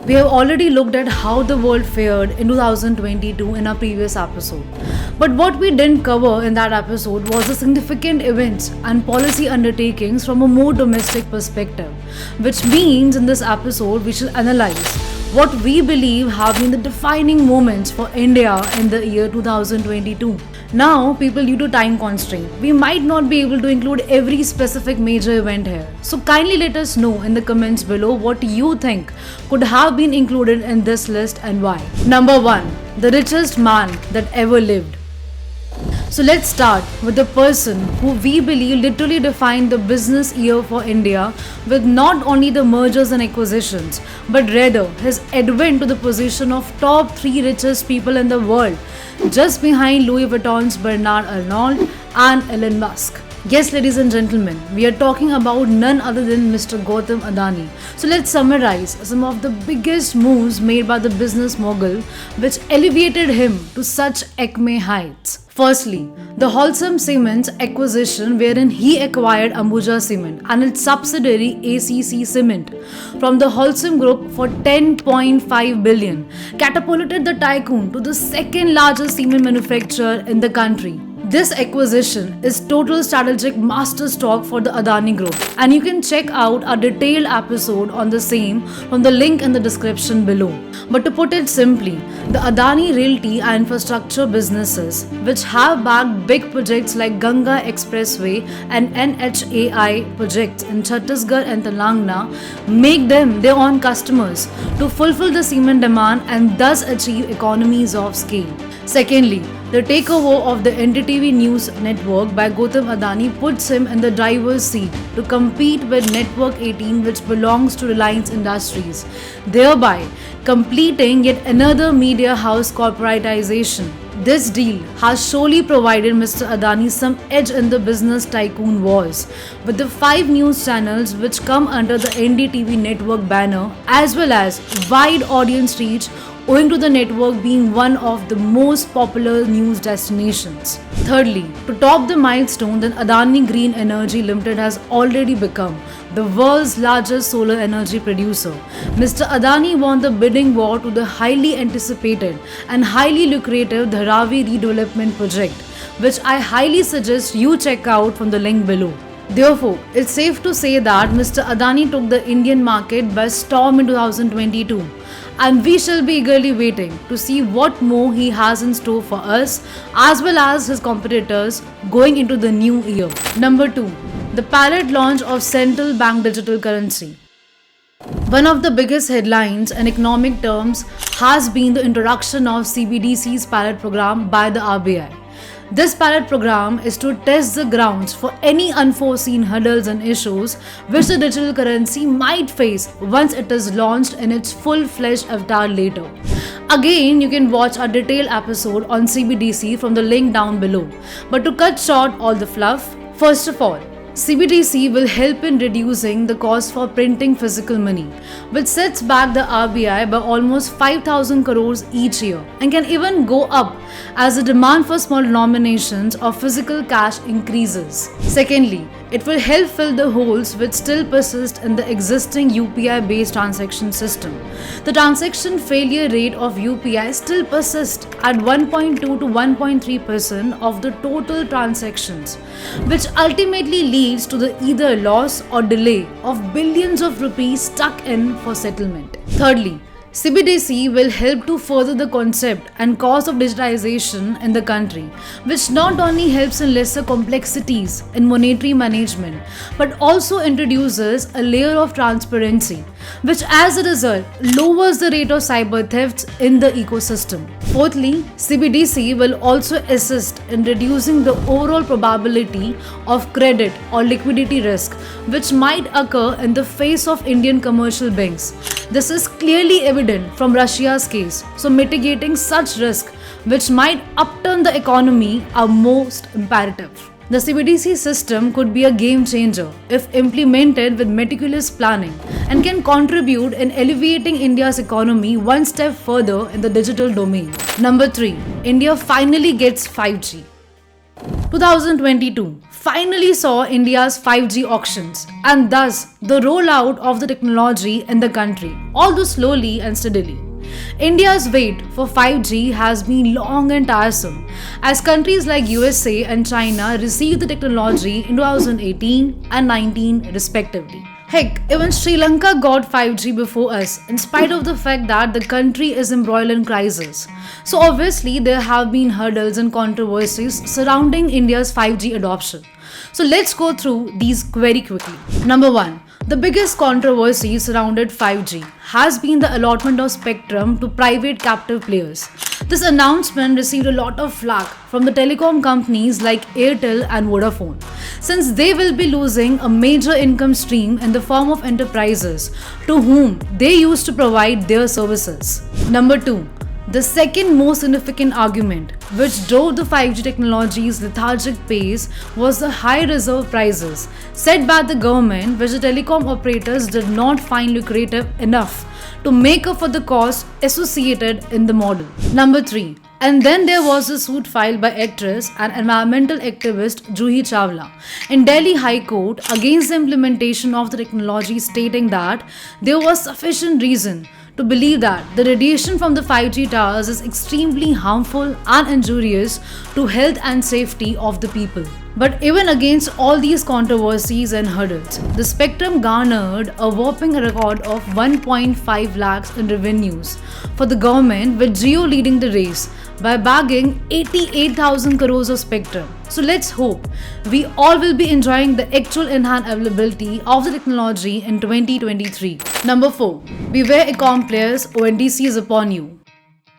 We have already looked at how the world fared in 2022 in our previous episode. But what we didn't cover in that episode was the significant events and policy undertakings from a more domestic perspective, which means in this episode we shall analyze what we believe have been the defining moments for India in the year 2022. Now, people, due to time constraint, we might not be able to include every specific major event here. So kindly let us know in the comments below what you think could have been included in this list and why. Number 1. The richest man that ever lived. So let's start with the person who we believe literally defined the business year for India with not only the mergers and acquisitions, but rather his advent to the position of top 3 richest people in the world, just behind Louis Vuitton's Bernard Arnault and Elon Musk. Yes, ladies and gentlemen, we are talking about none other than Mr. Gautam Adani. So let's summarize some of the biggest moves made by the business mogul which elevated him to such acme heights. Firstly, the Holcim Cement's acquisition, wherein he acquired Ambuja Cement and its subsidiary ACC Cement from the Holcim Group for 10.5 billion, catapulted the tycoon to the second largest cement manufacturer in the country. This acquisition is total strategic masterstroke for the Adani Group, and you can check out our detailed episode on the same from the link in the description below. But to put it simply, the Adani Realty and infrastructure businesses, which have backed big projects like Ganga Expressway and NHAI projects in Chhattisgarh and Telangana, make them their own customers to fulfill the cement demand and thus achieve economies of scale. Secondly, the takeover of the NDTV News network by Gautam Adani puts him in the driver's seat to compete with Network 18, which belongs to Reliance Industries, thereby completing yet another media house corporatization. This deal has surely provided Mr. Adani some edge in the business tycoon wars, with the 5 news channels which come under the NDTV network banner, as well as wide audience reach owing to the network being one of the most popular news destinations. Thirdly, to top the milestone, then Adani Green Energy Limited has already become the world's largest solar energy producer. Mr. Adani won the bidding war to the highly anticipated and highly lucrative Dharavi redevelopment project, which I highly suggest you check out from the link below. Therefore, it's safe to say that Mr. Adani took the Indian market by storm in 2022, and we shall be eagerly waiting to see what more he has in store for us as well as his competitors going into the new year. Number 2. The pilot launch of central bank digital currency. One of the biggest headlines in economic terms has been the introduction of CBDC's pilot program by the RBI. This pilot program is to test the grounds for any unforeseen hurdles and issues which the digital currency might face once it is launched in its full-fledged avatar later. Again, you can watch our detailed episode on CBDC from the link down below. But to cut short all the fluff, first of all, CBDC will help in reducing the cost for printing physical money, which sets back the RBI by almost 5,000 crores each year and can even go up as the demand for small denominations of physical cash increases. Secondly, it will help fill the holes which still persist in the existing UPI-based transaction system. The transaction failure rate of UPI still persists at 1.2 to 1.3% of the total transactions, which ultimately leads to the either loss or delay of billions of rupees stuck in for settlement. Thirdly, CBDC will help to further the concept and cause of digitization in the country, which not only helps in lesser complexities in monetary management, but also introduces a layer of transparency, which as a result lowers the rate of cyber thefts in the ecosystem. Fourthly, CBDC will also assist in reducing the overall probability of credit or liquidity risk which might occur in the face of Indian commercial banks. This is clearly evident from Russia's case, so mitigating such risk which might upturn the economy are most imperative. The CBDC system could be a game changer if implemented with meticulous planning and can contribute in elevating India's economy one step further in the digital domain. Number 3. India finally gets 5G. 2022 finally saw India's 5G auctions and thus the rollout of the technology in the country, although slowly and steadily. India's wait for 5G has been long and tiresome as countries like USA and China received the technology in 2018 and 19 respectively. Heck, even Sri Lanka got 5G before us, in spite of the fact that the country is embroiled in crisis. So obviously there have been hurdles and controversies surrounding India's 5G adoption. So let's go through these very quickly. Number 1. The biggest controversy surrounded 5G has been the allotment of spectrum to private captive players. This announcement received a lot of flack from the telecom companies like Airtel and Vodafone, since they will be losing a major income stream in the form of enterprises to whom they used to provide their services. Number 2. The second most significant argument which drove the 5G technology's lethargic pace was the high reserve prices set by the government, which the telecom operators did not find lucrative enough to make up for the cost associated in the model. Number 3. And then there was a suit filed by actress and environmental activist Juhi Chawla in Delhi High Court against the implementation of the technology, stating that there was sufficient reason to believe that the radiation from the 5G towers is extremely harmful and injurious to health and safety of the people. But even against all these controversies and hurdles, the spectrum garnered a whopping record of 1.5 lakhs in revenues for the government, with Jio leading the race by bagging 88,000 crores of spectrum. So let's hope we all will be enjoying the actual enhanced availability of the technology in 2023. Number 4. Beware Ecom players, ONDC is upon you.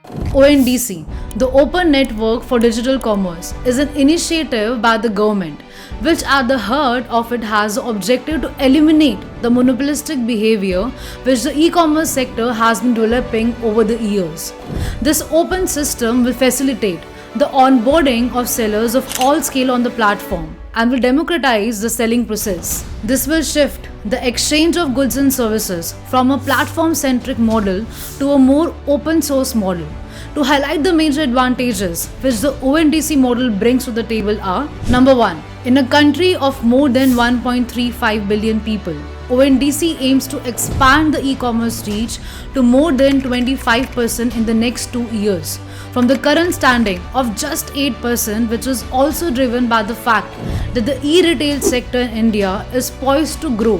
ONDC, the Open Network for Digital Commerce, is an initiative by the government which at the heart of it has the objective to eliminate the monopolistic behavior which the e-commerce sector has been developing over the years. This open system will facilitate the onboarding of sellers of all scale on the platform and will democratize the selling process. This will shift the exchange of goods and services from a platform-centric model to a more open-source model. To highlight the major advantages which the ONDC model brings to the table are: Number 1. In a country of more than 1.35 billion people, ONDC aims to expand the e-commerce reach to more than 25% in the next 2 years, from the current standing of just 8%, which is also driven by the fact that the e-retail sector in India is poised to grow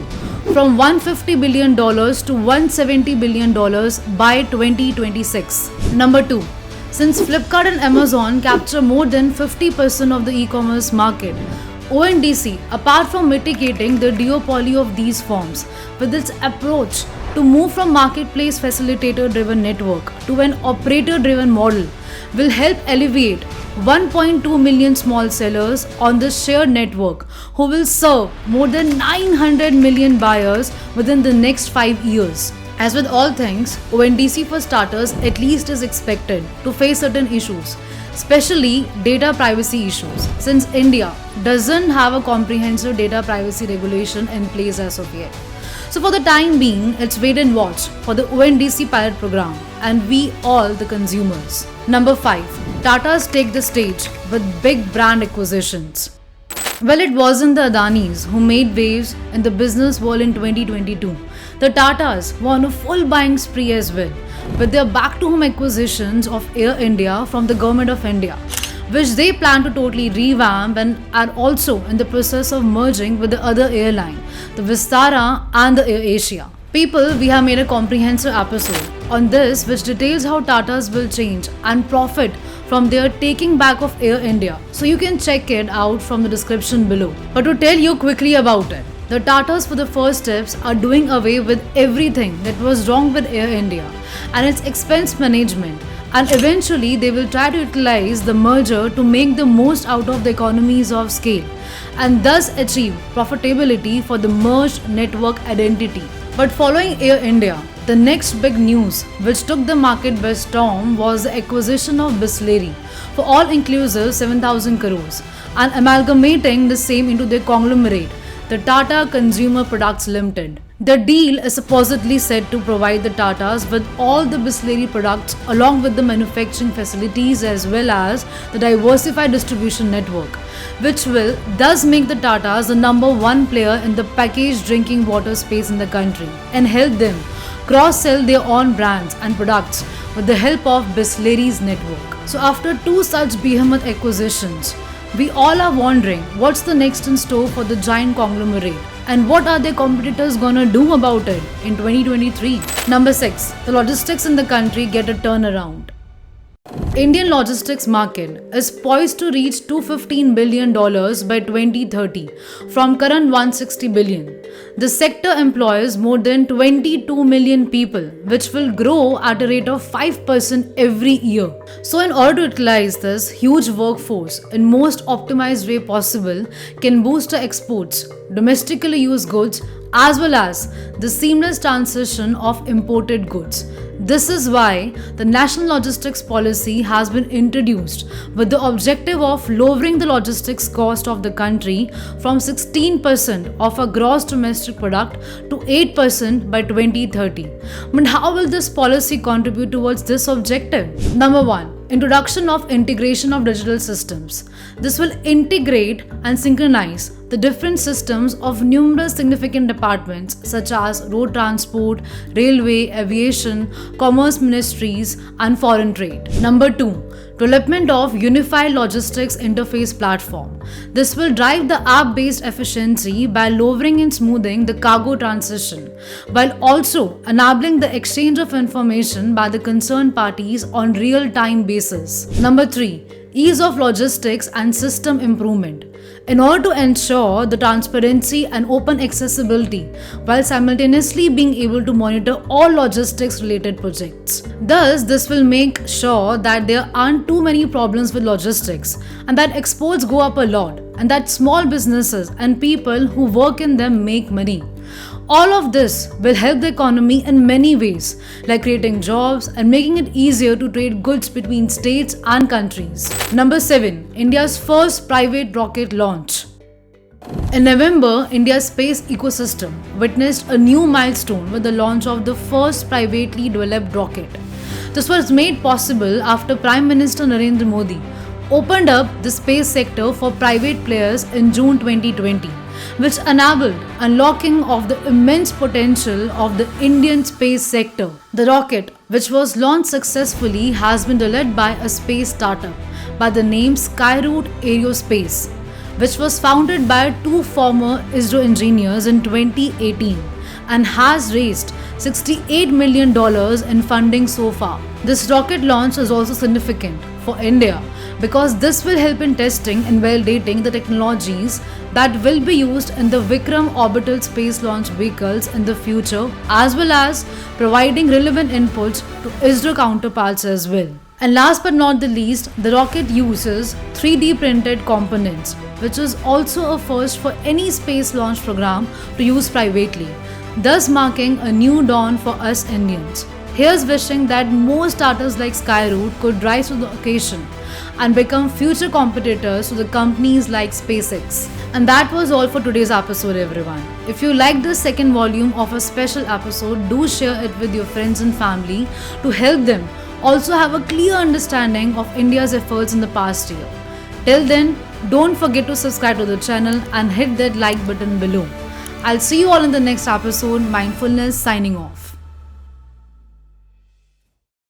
from $150 billion to $170 billion by 2026. Number 2. Since Flipkart and Amazon capture more than 50% of the e-commerce market, ONDC, apart from mitigating the duopoly of these firms with its approach to move from marketplace facilitator driven network to an operator driven model, will help alleviate 1.2 million small sellers on the shared network who will serve more than 900 million buyers within the next 5 years. As with all things, ONDC for starters at least is expected to face certain issues, especially data privacy issues, since India doesn't have a comprehensive data privacy regulation in place as of yet. So for the time being, it's wait and watch for the ONDC pilot program and we all the consumers. Number 5. Tatas take the stage with big brand acquisitions. Well, it wasn't the Adanis who made waves in the business world in 2022. The Tatas were on a full buying spree as well, with their back-to-home acquisitions of Air India from the Government of India, which they plan to totally revamp and are also in the process of merging with the other airline, the Vistara and the Air Asia. People, we have made a comprehensive episode on this which details how Tatas will change and profit from their taking back of Air India, so you can check it out from the description below. But to tell you quickly about it, the Tatas for the first steps are doing away with everything that was wrong with Air India and its expense management, and eventually they will try to utilize the merger to make the most out of the economies of scale and thus achieve profitability for the merged network identity. But following Air India, the next big news which took the market by storm was the acquisition of Bisleri for all-inclusive 7,000 crores and amalgamating the same into their conglomerate, the Tata Consumer Products Limited. The deal is supposedly said to provide the Tatas with all the Bisleri products along with the manufacturing facilities as well as the diversified distribution network, which will thus make the Tatas the number one player in the packaged drinking water space in the country and help them cross-sell their own brands and products with the help of Bisleri's network. So after two such behemoth acquisitions, we all are wondering what's the next in store for the giant conglomerate and what are their competitors gonna do about it in 2023. Number 6. The logistics in the country get a turnaround. Indian logistics market is poised to reach $215 billion by 2030 from current $160 billion. The sector employs more than 22 million people, which will grow at a rate of 5% every year. So in order to utilize this huge workforce in most optimized way possible can boost the exports, domestically used goods as well as the seamless transition of imported goods. This is why the National Logistics Policy has been introduced with the objective of lowering the logistics cost of the country from 16% of a gross domestic product to 8% by 2030. But how will this policy contribute towards this objective? Number 1. Introduction of integration of digital systems. This will integrate and synchronize the different systems of numerous significant departments such as road transport, railway, aviation, commerce ministries, and foreign trade. Number 2. Development of unified logistics interface platform. This will drive the app-based efficiency by lowering and smoothing the cargo transition, while also enabling the exchange of information by the concerned parties on real-time basis. Number 3. Ease of logistics and system improvement. In order to ensure the transparency and open accessibility while simultaneously being able to monitor all logistics related projects. Thus, this will make sure that there aren't too many problems with logistics and that exports go up a lot and that small businesses and people who work in them make money. All of this will help the economy in many ways, like creating jobs and making it easier to trade goods between states and countries. Number 7. India's first private rocket launch. In November, India's space ecosystem witnessed a new milestone with the launch of the first privately developed rocket. This was made possible after Prime Minister Narendra Modi opened up the space sector for private players in June 2020. Which enabled unlocking of the immense potential of the Indian space sector. The rocket, which was launched successfully, has been developed by a space startup by the name Skyroot Aerospace, which was founded by two former ISRO engineers in 2018 and has raised $68 million in funding so far. This rocket launch is also significant for India because this will help in testing and validating the technologies that will be used in the Vikram orbital space launch vehicles in the future, as well as providing relevant inputs to ISRO counterparts as well. And last but not the least, the rocket uses 3D printed components, which is also a first for any space launch program to use privately, thus marking a new dawn for us Indians. Here's wishing that more startups like Skyroot could rise to the occasion and become future competitors to the companies like SpaceX. And that was all for today's episode, everyone. If you liked this second volume of a special episode, do share it with your friends and family to help them also have a clear understanding of India's efforts in the past year. Till then, don't forget to subscribe to the channel and hit that like button below. I'll see you all in the next episode. Mindfulness signing off.